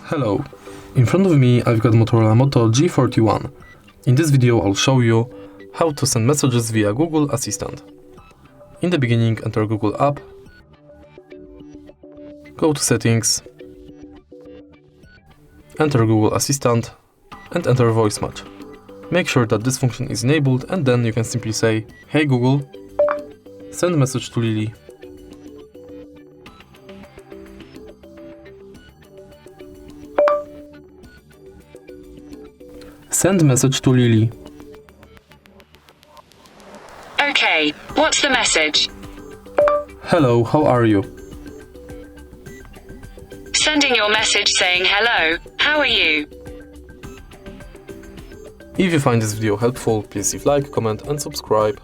Hello, in front of me I've got Motorola Moto G41. In this video I'll show you how to send messages via Google Assistant. In the beginning, enter Google app, go to settings, enter Google Assistant and enter voice match. Make sure that this function is enabled and then you can simply say, "Hey Google, send message to Lily." Send message to Lily. Okay, what's the message? Hello, how are you? Sending your message saying hello, how are you? If you find this video helpful, please leave like, comment and subscribe.